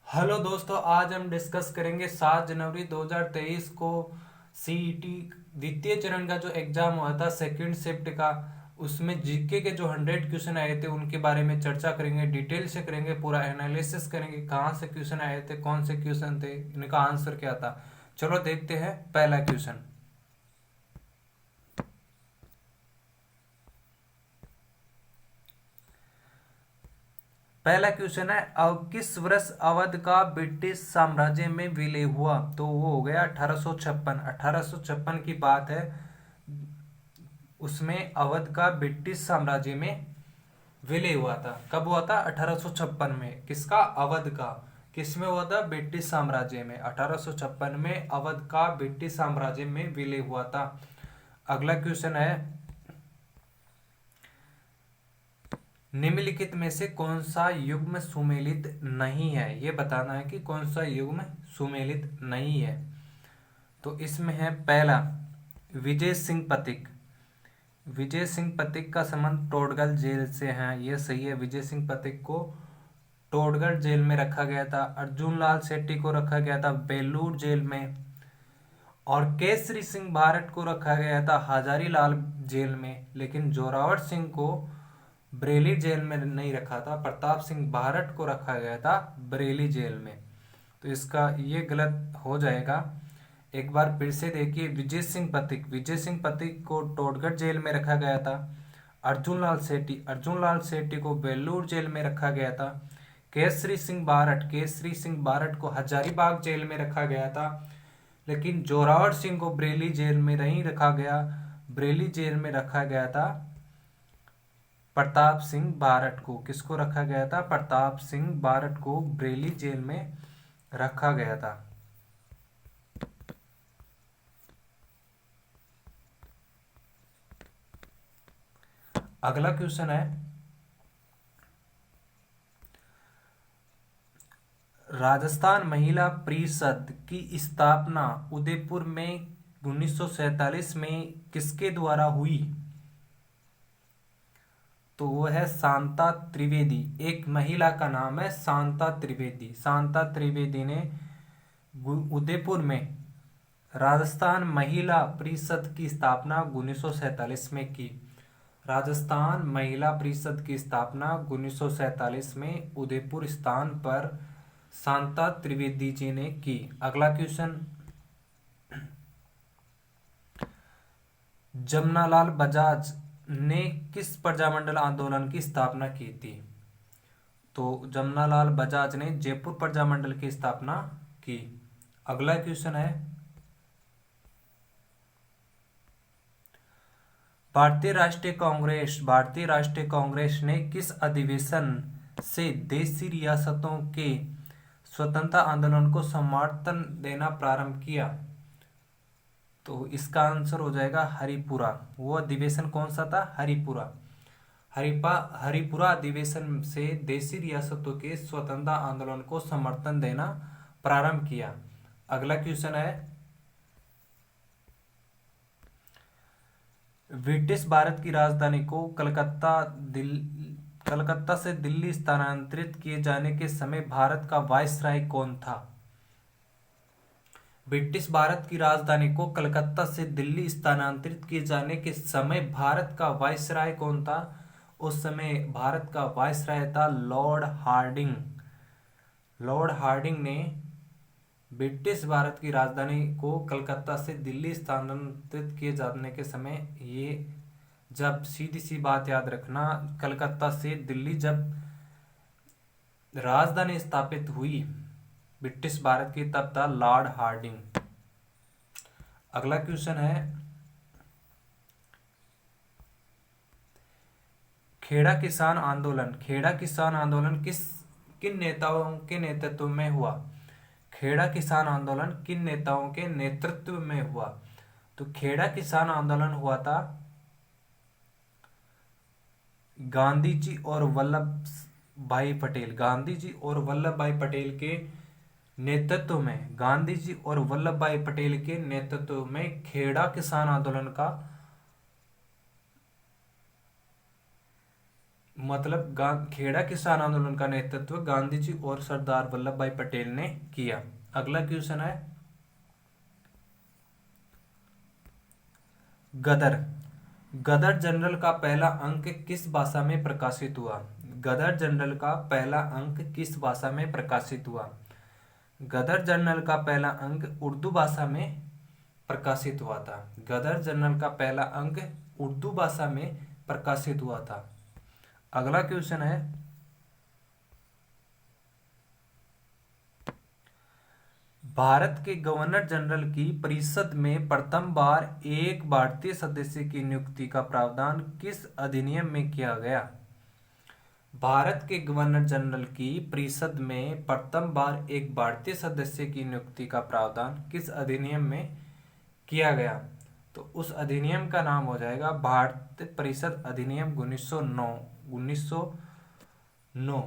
Hello दोस्तों, आज हम डिस्कस करेंगे 7 जनवरी 2023 को सीईटी द्वितीय चरण का जो एग्जाम हुआ था सेकंड शिफ्ट का। उसमें जीके के जो 100 क्वेश्चन आए थे उनके बारे में चर्चा करेंगे, डिटेल से करेंगे, पूरा एनालिसिस करेंगे कहाँ से क्वेश्चन आए थे, कौन से क्वेश्चन थे, इनका आंसर क्या था। चलो देखते हैं पहला क्वेश्चन। पहला क्वेश्चन है, अब किस वर्ष अवध का ब्रिटिश साम्राज्य में विलय हुआ? तो वो हो गया 1856। 1856 की बात है। उसमें अवध का ब्रिटिश साम्राज्य में विलय हुआ था। कब हुआ था? 1856 में। किसका? अवध का। किस में हुआ था? ब्रिटिश साम्राज्य में। 1856 में अवध का ब्रिटिश साम्राज्य में विलय हुआ था। अगला क्वेश्चन है, निम्नलिखित में से कौन सा युग्म सुमेलित नहीं है? ये बताना है कि कौन सा युग्म सुमेलित नहीं है। तो इसमें है पहला विजय सिंह पथिक। विजय सिंह पथिक का संबंध टोडगढ़ जेल से है, ये सही है। विजय सिंह पथिक को टोडगढ़ जेल में रखा गया था। अर्जुन लाल सेठी को रखा गया था बेलूर जेल में। और केसरी सिंह भारत को रखा गया था हजारी लाल जेल में। लेकिन जोरावर सिंह को बरेली जेल में नहीं रखा था, प्रताप सिंह भारत को रखा गया था बरेली जेल में। तो इसका ये गलत हो जाएगा। एक बार फिर से देखिए, विजय सिंह पथिक। विजय सिंह पथिक को टोडगढ़ जेल में रखा गया था। अर्जुन लाल सेठी को बेलूर जेल में रखा गया था। केसरी सिंह भारत को हजारीबाग जेल में रखा गया था। लेकिन जोरावर सिंह को बरेली जेल में नहीं रखा गया, बरेली जेल में रखा गया था प्रताप सिंह बारट को। किसको रखा गया था? प्रताप सिंह बारट को बरेली जेल में रखा गया था। अगला क्वेश्चन है, राजस्थान महिला परिषद की स्थापना उदयपुर में 1947 में किसके द्वारा हुई? तो वो है शांता त्रिवेदी। एक महिला का नाम है शांता त्रिवेदी। शांता त्रिवेदी ने उदयपुर में राजस्थान महिला परिषद की स्थापना 1947 में की। राजस्थान महिला परिषद की स्थापना 1947 में उदयपुर स्थान पर शांता त्रिवेदी जी ने की। अगला क्वेश्चन, जमनालाल बजाज ने किस प्रजामंडल आंदोलन की स्थापना की थी? तो जमनालाल बजाज ने जयपुर प्रजामंडल की स्थापना की। अगला क्वेश्चन है, भारतीय राष्ट्रीय कांग्रेस ने किस अधिवेशन से देशी रियासतों के स्वतंत्रता आंदोलन को समर्थन देना प्रारंभ किया? तो इसका आंसर हो जाएगा हरिपुरा। वो अधिवेशन कौन सा था? हरिपुरा। हरिपुरा अधिवेशन से देशी रियासतों के स्वतंत्रता आंदोलन को समर्थन देना प्रारंभ किया। अगला क्वेश्चन है, ब्रिटिश भारत की राजधानी को कलकत्ता से दिल्ली स्थानांतरित किए जाने के समय भारत का वायसराय कौन था? ब्रिटिश भारत की राजधानी को कलकत्ता से दिल्ली स्थानांतरित किए जाने के समय भारत का वायसराय कौन था? उस समय भारत का वायसराय था लॉर्ड हार्डिंग। लॉर्ड हार्डिंग ने ब्रिटिश भारत की राजधानी को कलकत्ता से दिल्ली स्थानांतरित किए जाने के समय, ये जब सीधी सी बात याद रखना, कलकत्ता से दिल्ली जब राजधानी स्थापित हुई ब्रिटिश भारत की, तब था लॉर्ड हार्डिंग। अगला क्वेश्चन है, खेड़ा किसान आंदोलन किन नेताओं के नेतृत्व में हुआ? खेड़ा किसान आंदोलन किन नेताओं के नेतृत्व में हुआ? तो खेड़ा किसान आंदोलन हुआ था गांधी जी और वल्लभ भाई पटेल के नेतृत्व में। गांधी जी और वल्लभ भाई पटेल के नेतृत्व में खेड़ा किसान आंदोलन का मतलब खेड़ा किसान आंदोलन का नेतृत्व गांधी जी और सरदार वल्लभ भाई पटेल ने किया। अगला क्वेश्चन है गदर। गदर जनरल का पहला अंक किस भाषा में प्रकाशित हुआ? गदर जनरल का पहला अंक किस भाषा में प्रकाशित हुआ? गदर जनरल का पहला अंक उर्दू भाषा में प्रकाशित हुआ था। गदर जनरल का पहला अंक उर्दू भाषा में प्रकाशित हुआ था। अगला क्वेश्चन है भारत के गवर्नर जनरल की परिषद में प्रथम बार एक भारतीय सदस्य की नियुक्ति का प्रावधान किस अधिनियम में किया गया? भारत के गवर्नर जनरल की परिषद में प्रथम बार एक भारतीय सदस्य की नियुक्ति का प्रावधान किस अधिनियम में किया गया? तो उस अधिनियम का नाम हो जाएगा भारत परिषद अधिनियम 1909।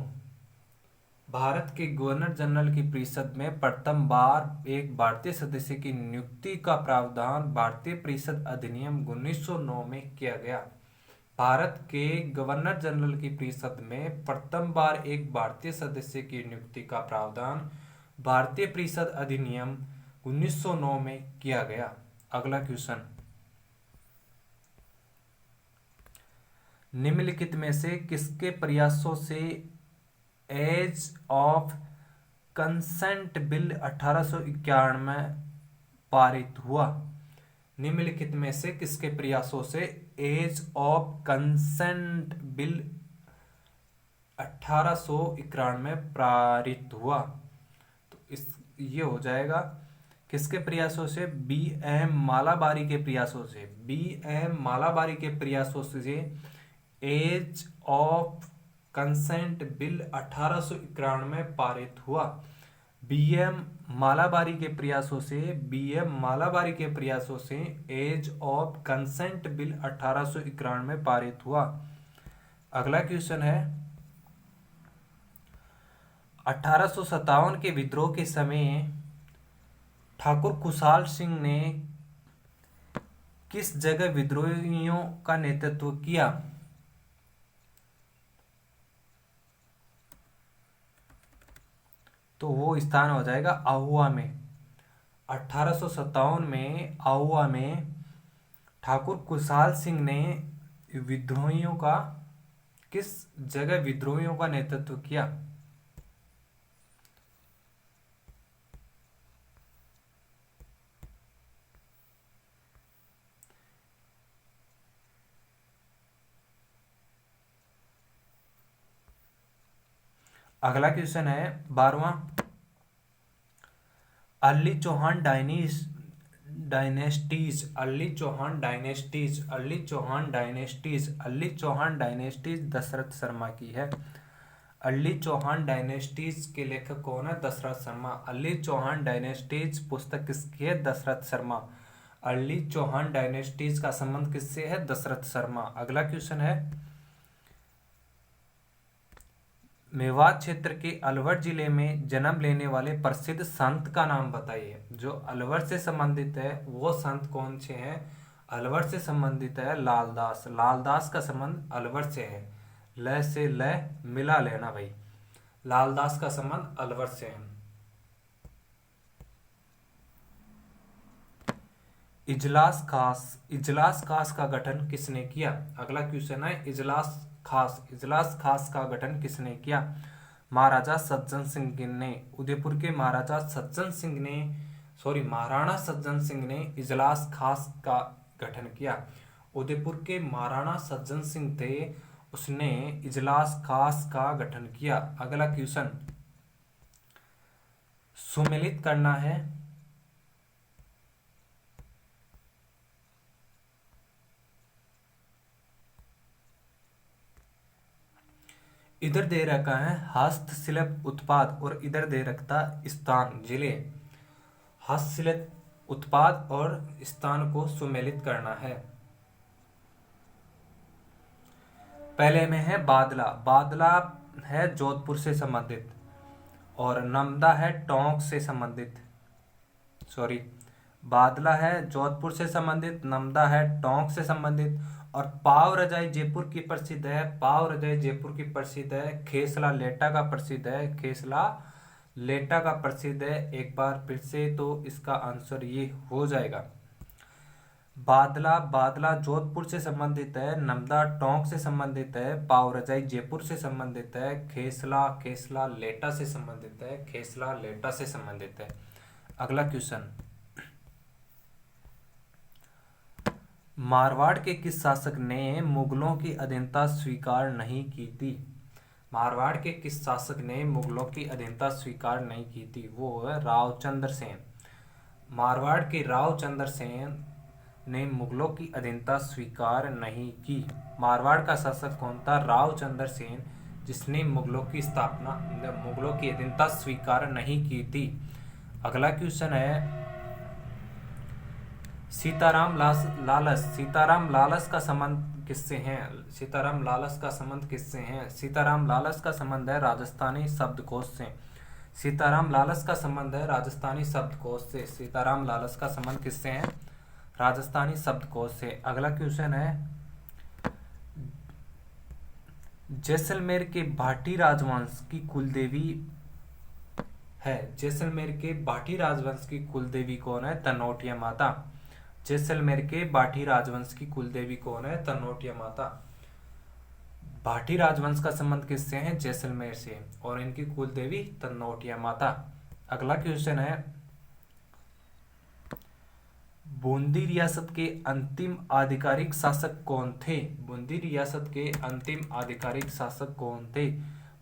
भारत के गवर्नर जनरल की परिषद में प्रथम बार एक भारतीय सदस्य की नियुक्ति का प्रावधान भारतीय परिषद अधिनियम 1909 में किया गया। भारत के गवर्नर जनरल की परिषद में प्रथम बार एक भारतीय सदस्य की नियुक्ति का प्रावधान भारतीय परिषद अधिनियम 1909 में किया गया। अगला क्वेश्चन, निम्नलिखित में से किसके प्रयासों से एज ऑफ कंसेंट बिल 1891 पारित हुआ? निम्नलिखित में से किसके प्रयासों से एज ऑफ कंसेंट बिल 1891 पारित हुआ? तो ये हो जाएगा किसके प्रयासों से? बी एम मालाबारी के प्रयासों से। बी एम मालाबारी के प्रयासों से एज ऑफ कंसेंट बिल 1891 पारित हुआ। बीएम मालाबारी के प्रयासों से एज ऑफ कंसेंट बिल 1891 पारित हुआ। अगला क्वेश्चन है 1857 के विद्रोह के समय ठाकुर खुशहाल सिंह ने किस जगह विद्रोहियों का नेतृत्व किया? तो वो स्थान हो जाएगा आहुआ में। 1857 में आहुआ में ठाकुर खुशहाल सिंह ने विद्रोहियों का किस जगह विद्रोहियों का नेतृत्व किया? अगला क्वेश्चन है 12वां, अर्ली चौहान डायनेस्टीज दशरथ शर्मा की है। अर्ली चौहान डायनेस्टीज के लेखक कौन है? दशरथ शर्मा। अर्ली चौहान डायनेस्टीज पुस्तक किसकी है? दशरथ शर्मा। अर्ली चौहान डायनेस्टीज का संबंध किससे है? दशरथ शर्मा। अगला क्वेश्चन है मेवात क्षेत्र के अलवर जिले में जन्म लेने वाले प्रसिद्ध संत का नाम बताइए। जो अलवर से संबंधित है वो संत कौन से हैं? अलवर से संबंधित है लालदास। लालदास का संबंध अलवर से है। ल से ल मिला लेना भाई। लालदास का संबंध अलवर से है। इजलास खास का गठन किसने किया? अगला क्वेश्चन है इजलास खास का गठन किसने किया? महाराजा सज्जन सिंह ने। उदयपुर के महाराणा सज्जन सिंह ने इजलास खास का गठन किया। उदयपुर के महाराणा सज्जन सिंह थे, उसने इजलास खास का गठन किया। अगला क्वेश्चन, सुमेलित करना है इधर दे रखा है हस्तशिल्प उत्पाद और इधर दे रखता स्थान जिले। हस्तशिल्प उत्पाद और स्थान को सुमेलित करना है। पहले में है बादला है जोधपुर से संबंधित और नमदा है टोंक से संबंधित। बादला है जोधपुर से संबंधित, नमदा है टोंक से संबंधित और पाव रजाई जयपुर की प्रसिद्ध है, पाव रजाई जयपुर की प्रसिद्ध है। खेसला लेटा का प्रसिद्ध है, खेसला लेटा का प्रसिद्ध है। एक बार फिर से, तो इसका आंसर ये हो जाएगा। बादला, बादला जोधपुर से संबंधित है। नमदा टोंक से संबंधित है। पाव रजाई जयपुर से संबंधित है। खेसला, खेसला लेटा से संबंधित है, खेसला लेटा से संबंधित है। अगला क्वेश्चन, मारवाड़ के किस शासक ने मुगलों की अधीनता स्वीकार नहीं की थी? मारवाड़ के किस शासक ने मुगलों की अधीनता स्वीकार नहीं की थी? वो है रावचंद्र सेन। मारवाड़ के रावचंद्र सेन ने मुगलों की अधीनता स्वीकार नहीं की। मारवाड़ का शासक कौन था? रावचंद्र सेन, जिसने मुगलों की स्थापना, मुगलों की अधीनता स्वीकार नहीं की थी। अगला क्वेश्चन है, सीताराम लालस, सीताराम लालस का संबंध किससे है? सीताराम लालस का संबंध किससे है? सीताराम लालस का संबंध है राजस्थानी शब्दकोश से। सीताराम लालस का संबंध है राजस्थानी शब्दकोश से। सीताराम लालस का संबंध किससे है? राजस्थानी शब्दकोश से। अगला क्वेश्चन है, जैसलमेर के भाटी राजवंश की कुलदेवी है। जैसलमेर के भाटी राजवंश की कुलदेवी कौन है? तनोटिया माता। जैसलमेर के भाटी राजवंश की कुलदेवी कौन है? तनोटिया माता। भाटी राजवंश का संबंध किससे है? जैसलमेर से, और इनकी कुलदेवी तनोटिया माता। अगला क्वेश्चन है, बूंदी रियासत के अंतिम आधिकारिक शासक कौन थे? बूंदी रियासत के अंतिम आधिकारिक शासक कौन थे?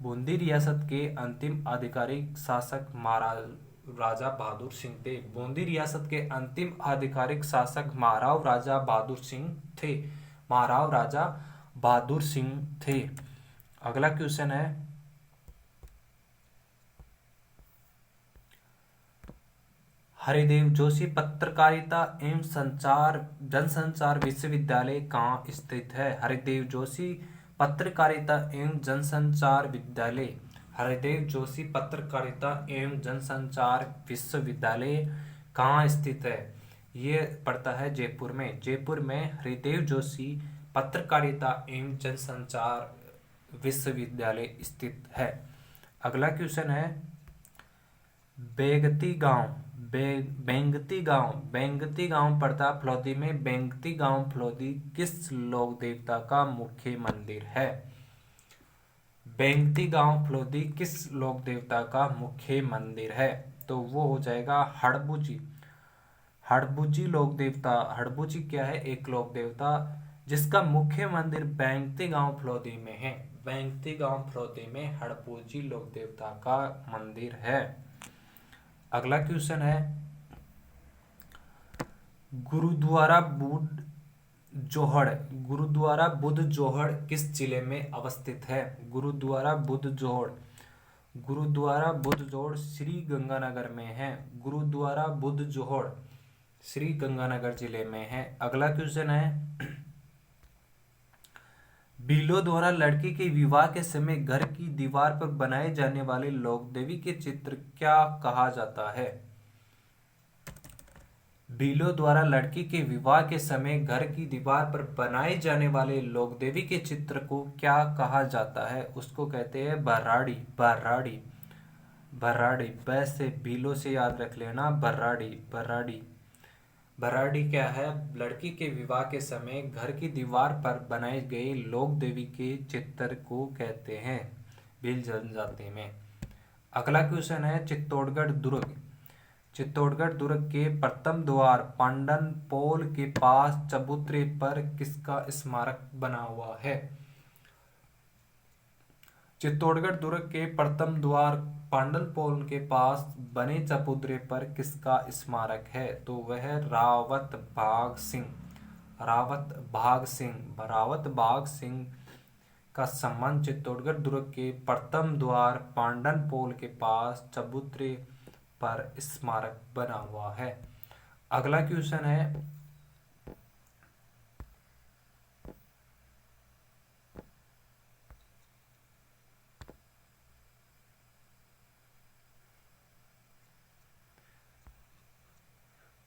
बूंदी रियासत के अंतिम आधिकारिक शासक महाराजा बहादुर सिंह थे। बूंदी रियासत के अंतिम आधिकारिक शासक महाराव राजा बहादुर सिंह थे। महाराव राजा बहादुर सिंह थे। अगला क्वेश्चन है, हरिदेव जोशी पत्रकारिता एवं संचार जनसंचार विश्वविद्यालय कहाँ स्थित है? हरिदेव जोशी पत्रकारिता एवं जनसंचार विद्यालय, हरिदेव जोशी पत्रकारिता एवं जनसंचार विश्वविद्यालय कहाँ स्थित है? ये पड़ता है जयपुर में। जयपुर में हरिदेव जोशी पत्रकारिता एवं जनसंचार विश्वविद्यालय स्थित है। अगला क्वेश्चन है, बेंगती गांव, बेंगती गांव पड़ता फलौदी में। बेंगती गांव फलौदी किस लोक देवता का मुख्य मंदिर है? बेंगती गांव फलौदी किस लोक देवता का मुख्य मंदिर है? तो वो हो जाएगा हड़बुजी। हड़बुजी लोक देवता, हड़बुजी क्या है? एक लोक देवता जिसका मुख्य मंदिर बेंगती गांव फलौदी में है। बेंगती गांव फलौदी में हड़बुजी लोक देवता का मंदिर है। अगला क्वेश्चन है, गुरुद्वारा बुद्ध जोहड़, गुरुद्वारा बुद्ध जोहड़ किस जिले में अवस्थित है? गुरुद्वारा बुद्ध जोहड़, गुरुद्वारा बुद्ध जोहड़ श्री गंगानगर में है। गुरुद्वारा बुद्ध जोहड़ श्री गंगानगर जिले में है। अगला क्वेश्चन है, भीलों द्वारा लड़की के विवाह के समय घर की दीवार पर बनाए जाने वाले लोक देवी के चित्र क्या कहा जाता है? भीलों द्वारा लड़की के विवाह के समय घर की दीवार पर बनाए जाने वाले लोक देवी के चित्र को क्या कहा जाता है? उसको कहते हैं बर्राड़ी। बर्राड़ी, बर्राड़ी, वैसे भीलों से याद रख लेना, बर्राड़ी, बर्राड़ी। बराड़ी क्या है? लड़की के विवाह के समय घर की दीवार पर बनाए गए लोक देवी के चित्र को कहते हैं भील जनजाति में। अगला क्वेश्चन है, चित्तौड़गढ़ दुर्ग, चित्तौड़गढ़ दुर्ग के प्रथम द्वार पांडन पोल के पास चबूतरे पर किसका स्मारक बना हुआ है? चित्तौड़गढ़ दुर्ग के प्रथम द्वार पांडल पोल के पास बने चबूतरे पर किसका स्मारक है? तो वह रावत भाग सिंह, रावत भाग सिंह, रावत भाग सिंह का सम्मान चित्तौड़गढ़ दुर्ग के प्रथम द्वार पांडन पोल के पास चबूतरे पर स्मारक बना हुआ है। अगला क्वेश्चन है,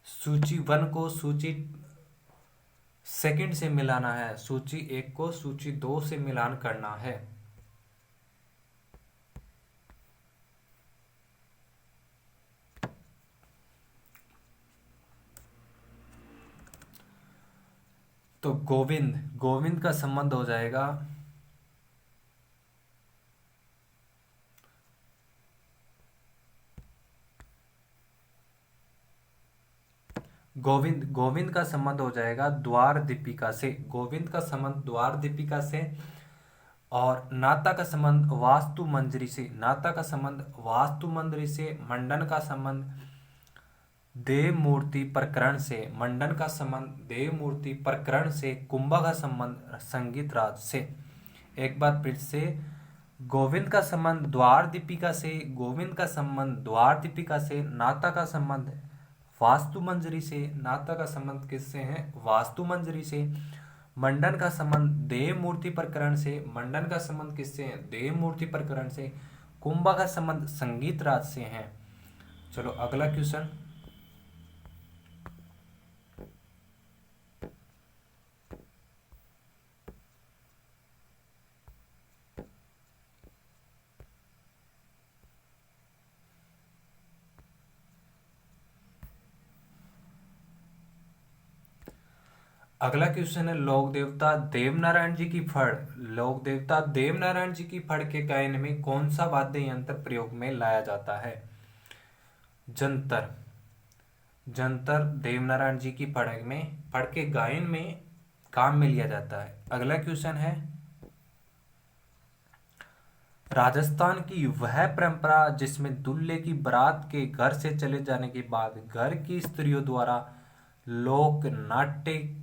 सूची वन को सूची सेकंड से मिलाना है, सूची 1 को सूची 2 से मिलान करना है। तो गोविंद, गोविंद का संबंध हो जाएगा गोविंद, गोविंद का संबंध हो जाएगा द्वार दीपिका से, गोविंद का संबंध द्वार दीपिका से। और नाता का संबंध वास्तु मंजरी से, नाता का संबंध वास्तु मंजरी से। मंडन का संबंध देव मूर्ति प्रकरण से, मंडन का संबंध देव मूर्ति प्रकरण से। कुंभा का संबंध संगीत राज से। एक बार फिर से, गोविंद का संबंध द्वार दीपिका से, गोविंद का संबंध द्वार दीपिका से। नाता का संबंध वास्तु मंजरी से, नाता का संबंध किससे है? वास्तु मंजरी से। मंडन का संबंध देव मूर्ति प्रकरण से, मंडन का संबंध किससे है? देव मूर्ति प्रकरण से। कुंभा का संबंध संगीत राज से है। चलो अगला क्वेश्चन। अगला क्वेश्चन है, लोक देवता देवनारायण जी की फड़, लोक देवता देवनारायण जी की फड़ के गायन में कौन सा वाद्य यंत्र प्रयोग में लाया जाता है? जंतर, जंतर देवनारायण जी की फड़ के गायन में काम में लिया जाता है। अगला क्वेश्चन है, राजस्थान की वह परंपरा जिसमें दूल्हे की बारात के घर से चले जाने के बाद घर की स्त्रियों द्वारा लोक नाट्य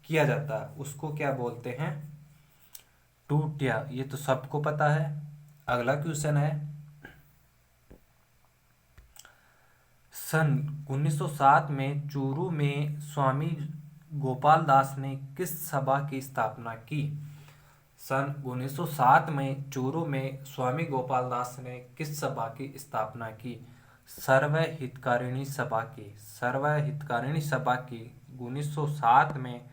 किया जाता है, उसको क्या बोलते हैं? टूटिया। ये तो सबको पता है। अगला क्वेश्चन है, सन 1907 में चूरू में स्वामी गोपाल दास ने किस सभा की स्थापना की? सन 1907 में चूरू में स्वामी गोपाल दास ने किस सभा की स्थापना की? सर्व हितकारिणी सभा की, सर्व हितकारिणी सभा की 1907 में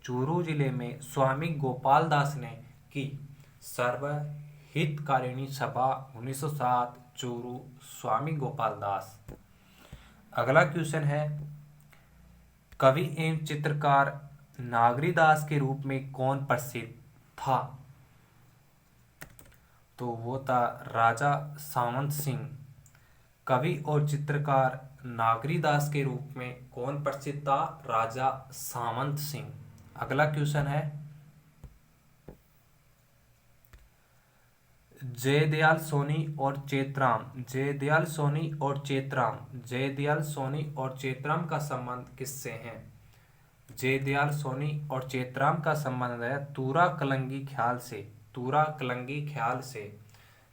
चूरू जिले में स्वामी गोपाल दास ने की। सर्व हितकारिणी सभा 1907 चूरू, स्वामी गोपाल दास। अगला क्वेश्चन है, कवि एवं चित्रकार नागरीदास के रूप में कौन प्रसिद्ध था? तो वो था राजा सामंत सिंह। कवि और चित्रकार नागरीदास के रूप में कौन प्रसिद्ध था? राजा सामंत सिंह। अगला क्वेश्चन है, जयदयाल सोनी और चेतराम, जयदयाल सोनी और चेतराम, जयदयाल सोनी और चेतराम का संबंध किससे है? जयदयाल सोनी और चेतराम का संबंध है तूरा कलंगी ख्याल से, तूरा कलंगी ख्याल से।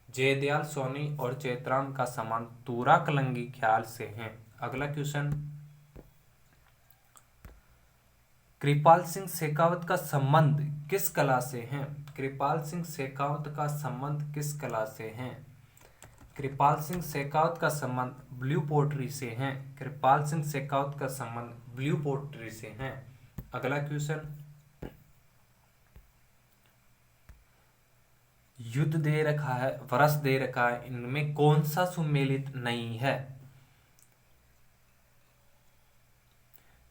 जयदयाल सोनी और चेतराम का संबंध तूरा कलंगी ख्याल से है। अगला क्वेश्चन, कृपाल सिंह शेखावत का संबंध किस कला से है? कृपाल सिंह शेखावत का संबंध किस कला से है? कृपाल सिंह शेखावत का संबंध ब्लू पोट्री से है। कृपाल सिंह शेखावत का संबंध ब्लू पोट्री से है। अगला क्वेश्चन, युद्ध दे रखा है, वर्ष दे रखा है, इनमें कौन सा सुमेलित नहीं है?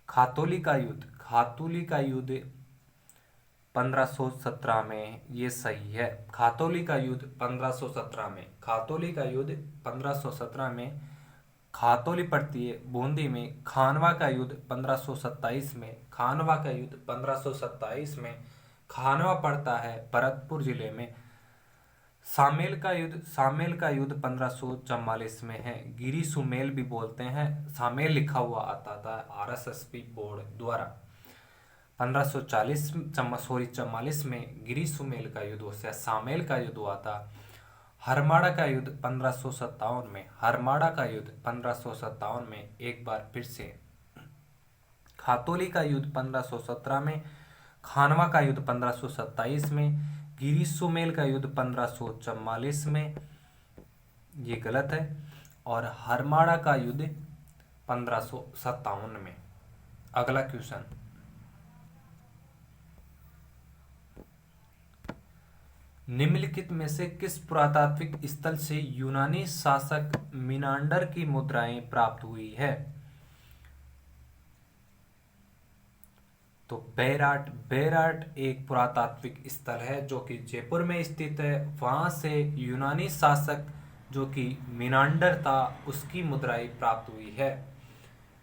खातौली का युद्ध, खातौली का युद्ध 1517 में, ये सही है। खातौली का युद्ध 1517 में, खातौली का युद्ध 1517 में खातौली पड़ती है बूंदी में। खानवा का युद्ध 1527 में, खानवा का युद्ध 1527 में खानवा पड़ता है भरतपुर जिले में। सामेल का युद्ध, सामेल का युद्ध 1544 में है। गिरी सुमेल भी बोलते हैं, सामेल लिखा हुआ आता था आरएसएसपी बोर्ड द्वारा। 1544 में गिरी सुमेल का युद्ध से सामेल का युद्ध हुआ था। हरमाड़ा का युद्ध 1557 में, हरमाड़ा का युद्ध 1557 में। एक बार फिर से, खातौली का युद्ध 1517 में, खानवा का युद्ध 1527 में, गिरी सुमेल का युद्ध 1544 में, ये गलत है। और हरमाड़ा का युद्ध 1557 में। अगला क्वेश्चन, निम्नलिखित में से किस पुरातात्विक स्थल से यूनानी शासक मिनांडर की मुद्राएं प्राप्त हुई है? तो बैराट बैराट एक पुरातात्विक स्थल है जो कि जयपुर में स्थित है। वहां से यूनानी शासक जो कि मिनांडर था उसकी मुद्राएं प्राप्त हुई है।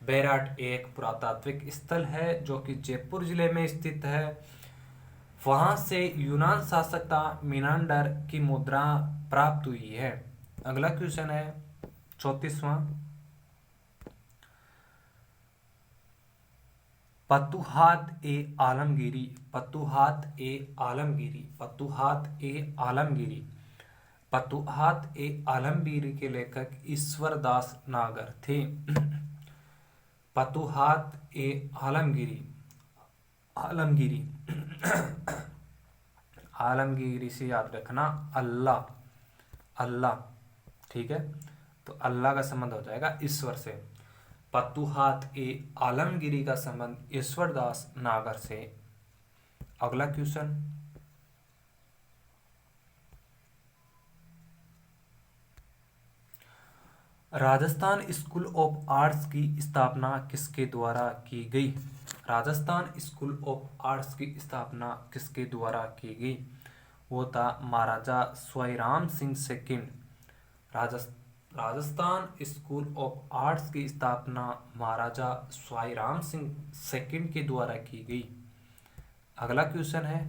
बैराट एक पुरातात्विक स्थल है जो कि जयपुर जिले में स्थित है। वहां से यूनान शासक था मिनांडर की मुद्रा प्राप्त हुई है। अगला क्वेश्चन है 34वां। फतुहात ए आलमगीरी फतुहात ए आलमगीरी फतुहात ए आलमगीरी फतुहात ए आलमगीरी के लेखक ईश्वरदास नागर थे। फतुहात ए आलमगीरी आलमगीरी आलमगीरी से याद रखना अल्लाह अल्लाह, ठीक है। तो अल्लाह का संबंध हो जाएगा ईश्वर से। फतुहात ए आलमगीरी का संबंध ईश्वरदास नागर से। अगला question, Rajasthan school of arts की स्थापना किसके द्वारा की गई? राजस्थान स्कूल ऑफ आर्ट्स की स्थापना किसके द्वारा की गई? वो था Maharaja Sawai Ram Singh second. Rajasthan school of arts की स्थापना महाराजा स्वाईराम सिंह सेकंड के द्वारा की गई। अगला क्वेश्चन है,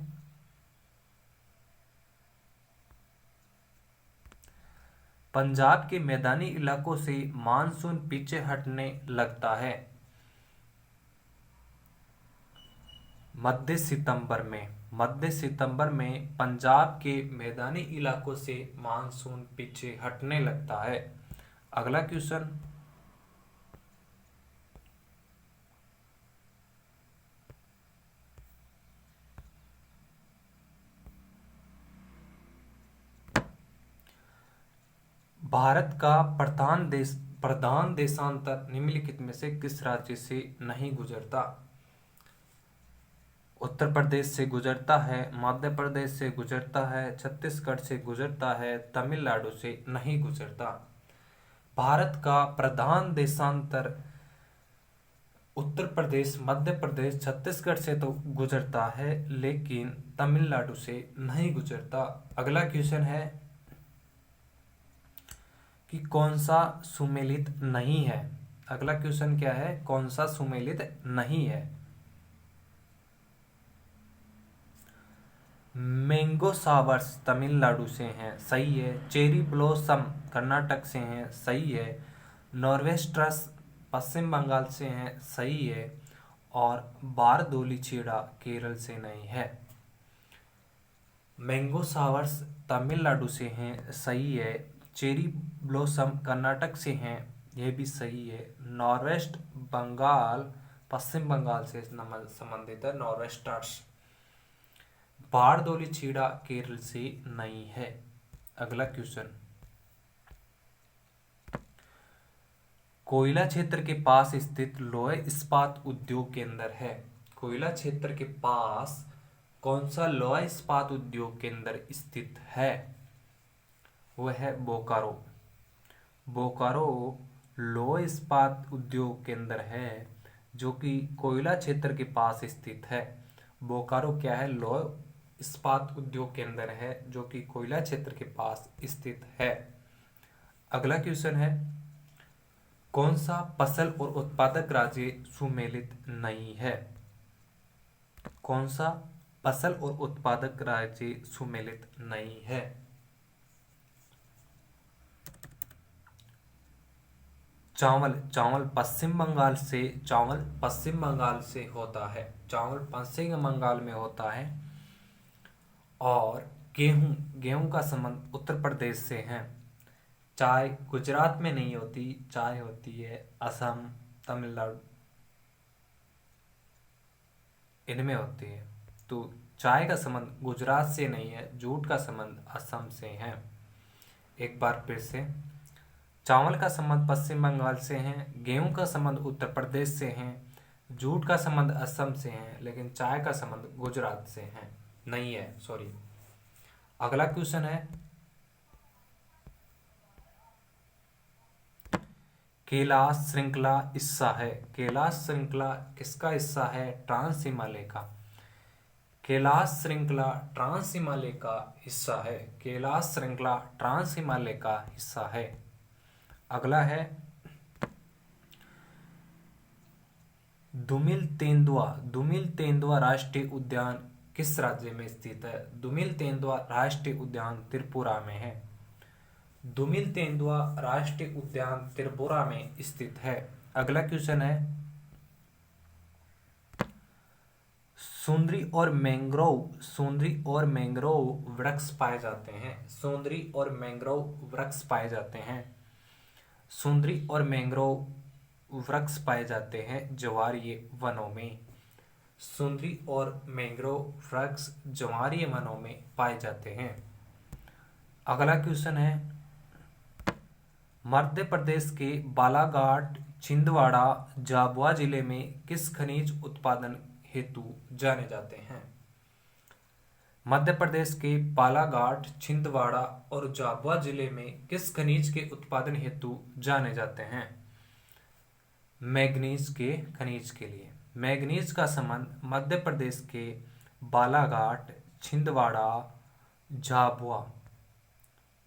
पंजाब के मैदानी इलाकों से मानसून पीछे हटने लगता है मध्य सितंबर में पंजाब के मैदानी इलाकों से मानसून पीछे हटने लगता है। अगला क्वेश्चन, भारत का प्रधान देशांतर निम्नलिखित में से किस राज्य से नहीं गुजरता? उत्तर प्रदेश से गुजरता है, मध्य प्रदेश से गुजरता है, छत्तीसगढ़ से गुजरता है, तमिलनाडु से नहीं गुजरता। भारत का प्रधान देशांतर उत्तर प्रदेश, मध्य प्रदेश, छत्तीसगढ़ से तो गुजरता है लेकिन तमिलनाडु से नहीं गुजरता। अगला क्वेश्चन है कि कौन सा सुमेलित नहीं है? अगला क्वेश्चन क्या है? कौन सा सुमेलित नहीं है? मैंगो सावर्स तमिलनाडु से हैं, सही है। चेरी ब्लॉसम कर्नाटक से हैं, सही है। नॉर्वेस्ट्रस पश्चिम बंगाल से हैं, सही है। और बारदोली छेड़ा केरल से नहीं है। मैंगो सावर्स तमिलनाडु से हैं, सही है। चेरी ब्लॉसम कर्नाटक से हैं, यह भी सही है। नॉर्वेस्ट बंगाल पश्चिम बंगाल से संबंधित है, नॉर्वेस्टर्स। बारदोली छीड़ा केरल से नहीं है। अगला क्वेश्चन, कोयला क्षेत्र के पास स्थित लोह इस्पात उद्योग केंद्र है। कोयला क्षेत्र के पास कौन सा लोह इस्पात उद्योग केंद्र स्थित है? वह है बोकारो। बोकारो लोह इस्पात उद्योग केंद्र है जो कि कोयला क्षेत्र के पास स्थित है। बोकारो क्या है? लोह इस्पात उद्योग केंद्र है जो कि कोयला क्षेत्र के पास स्थित है। अगला क्वेश्चन है, कौन सा फसल और उत्पादक राज्य सुमेलित नहीं है? कौन सा फसल और उत्पादक राज्य सुमेलित नहीं है? चावल पश्चिम बंगाल से होता है। चावल पश्चिम बंगाल में होता है। और गेहूं का संबंध उत्तर प्रदेश से है। चाय गुजरात में नहीं होती, चाय होती है असम, तमिलनाडु, इनमें होती है। तो चाय का संबंध गुजरात से नहीं है, जूट का संबंध असम से है। एक बार फिर से, चावल का संबंध पश्चिम बंगाल से है, गेहूं का संबंध उत्तर प्रदेश से है, जूट का संबंध असम से है, लेकिन चाय का संबंध गुजरात से है नहीं है, सॉरी। अगला क्वेश्चन है, कैलाश श्रृंखला हिस्सा है। कैलाश श्रृंखला किसका हिस्सा है? ट्रांस हिमालय का। कैलाश श्रृंखला ट्रांस हिमालय का हिस्सा है। कैलाश श्रृंखला ट्रांस हिमालय का हिस्सा है। अगला है, दुमिल तेंदुआ। दुमिल तेंदुआ राष्ट्रीय उद्यान किस राज्य में स्थित है? दुमिल तेंदुआ राष्ट्रीय उद्यान त्रिपुरा में है। दुमिल तेंदुआ राष्ट्रीय उद्यान त्रिपुरा में स्थित है। अगला क्वेश्चन है, सुंदरी और मैंग्रोव वृक्ष पाए जाते हैं। सुंदरी और मैंग्रोव वृक्ष पाए जाते हैं। सुंदरी और मैंग्रोव वृक्ष पाए जाते हैं ज्वारीय वनों में। सुंदरी और मैंग्रोव वृक्ष ज्वारीय वनों में पाए जाते हैं। अगला क्वेश्चन है, मध्य प्रदेश के बालाघाट, छिंदवाड़ा, झाबुआ जिले में किस खनिज उत्पादन हेतु जाने जाते हैं? मध्य प्रदेश के बालाघाट, छिंदवाड़ा और झाबुआ जिले में किस खनिज के उत्पादन हेतु जाने जाते हैं? मैग्नीज के खनिज के लिए। मैग्नीज का संबंध मध्य प्रदेश के बालाघाट, छिंदवाड़ा,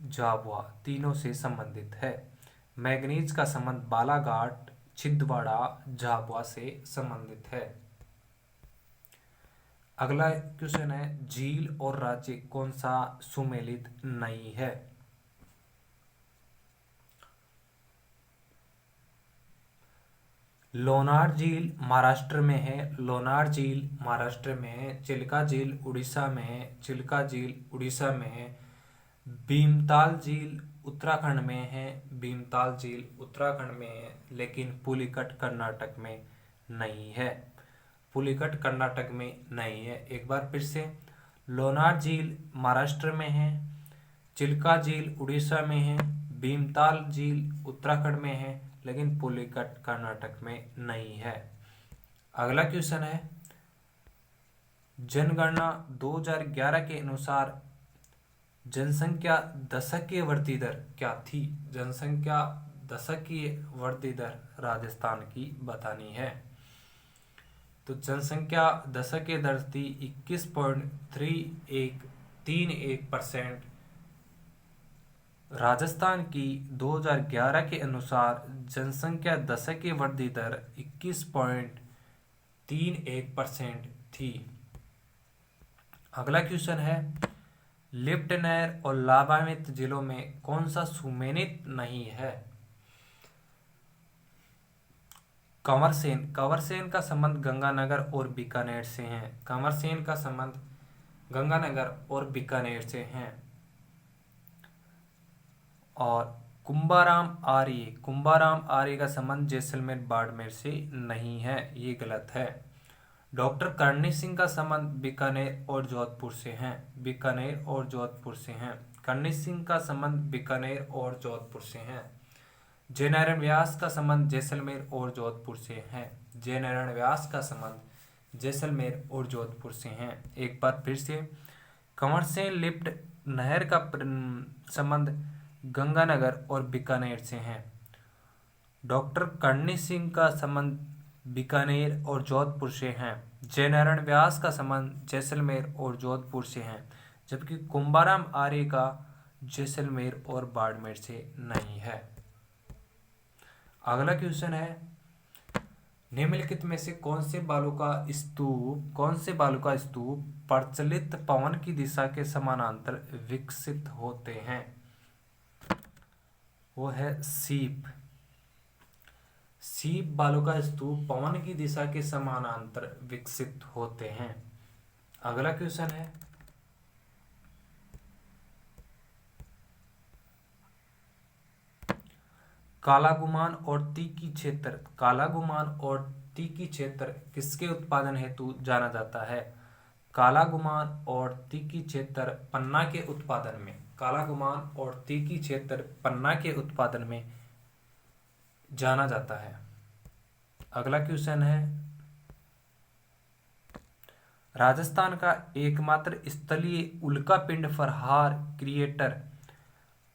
झाबुआ तीनों से संबंधित है। मैग्नीज का संबंध बालाघाट, छिंदवाड़ा, झाबुआ से संबंधित है। अगला क्वेश्चन है, झील और राज्य कौन सा सुमेलित नहीं है? लोनार झील महाराष्ट्र में है। लोनार झील महाराष्ट्र में है। चिल्का झील उड़ीसा में है। चिल्का झील उड़ीसा में है। भीमताल झील उत्तराखंड में है। भीमताल झील उत्तराखंड में है, लेकिन पुलिकट कर्नाटक में नहीं है। पुलिकट कर्नाटक में नहीं है। एक बार फिर से, लोनार झील महाराष्ट्र में है। चिल्का झील उड़ीसा में है। भीमताल झील उत्तराखंड में है, लेकिन पुलिकट कर्नाटक में नहीं है। अगला क्वेश्चन है, जनगणना 2011 के अनुसार जनसंख्या दशकीय वृद्धि दर क्या थी? जनसंख्या दशकीय वृद्धि दर राजस्थान की बतानी है। तो जनसंख्या दशकीय दर थी 21.3131%। राजस्थान की 2011 के अनुसार जनसंख्या दशकीय वृद्धि दर 21.31% थी। अगला क्वेश्चन है, लिफ्ट नहर और लाभान्वित जिलों में कौन सा सुमेलित नहीं है? कंवरसेन। कंवरसेन का संबंध गंगानगर और बीकानेर से है। कंवरसेन का संबंध गंगानगर और बीकानेर से है। और कुंभाराम आर्य का संबंध जैसलमेर बाड़मेर से नहीं है, ये गलत है। डॉक्टर करणी सिंह का संबंध बीकानेर और जोधपुर से है। बीकानेर और जोधपुर से है। करणी सिंह का संबंध बीकानेर और जोधपुर से है। जयनारायण व्यास का संबंध जैसलमेर और जोधपुर से है। जयनारायण व्यास का संबंध जैसलमेर और जोधपुर से है। एक बार फिर से, कंवरसेन लिफ्ट नहर का संबंध गंगानगर और बीकानेर से है। डॉक्टर करणी सिंह का संबंध बीकानेर और जोधपुर से है। जयनारायण व्यास का संबंध जैसलमेर और जोधपुर से है, जबकि कुंभाराम आर्य का जैसलमेर और बाड़मेर से नहीं है। अगला क्वेश्चन है, निम्नलिखित में से कौन से बालू का स्तूप प्रचलित पवन की दिशा के समानांतर विकसित होते हैं? वो है सीप बालू का स्तूप पवन की दिशा के समानांतर विकसित होते हैं। अगला क्वेश्चन है, कालागुमान और तीखी क्षेत्र किसके उत्पादन हेतु जाना जाता है? कालागुमान और तीखी क्षेत्र पन्ना के उत्पादन में। कालागुमान और तीखी क्षेत्र पन्ना के उत्पादन में जाना जाता है। अगला क्वेश्चन है, राजस्थान का एकमात्र स्थलीय उल्कापिंड फरहार क्रिएटर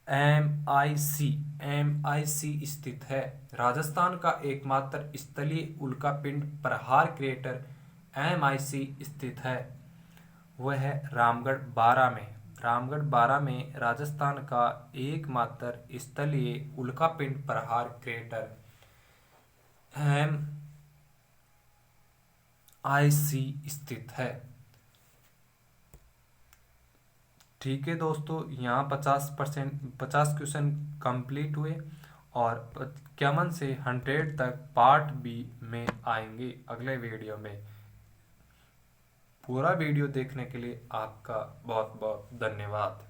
एम आई सी स्थित है। राजस्थान का एकमात्र स्थलीय उल्कापिंड प्रहार क्रेटर MIC स्थित है। वह है रामगढ़ बारा में। रामगढ़ बारा में राजस्थान का एकमात्र स्थलीय उल्कापिंड प्रहार क्रेटर MIC स्थित है। ठीक है दोस्तों, यहाँ 50 क्वेश्चन कंप्लीट हुए और इक्यावन से 100 तक पार्ट बी में आएंगे अगले वीडियो में। पूरा वीडियो देखने के लिए आपका बहुत बहुत धन्यवाद।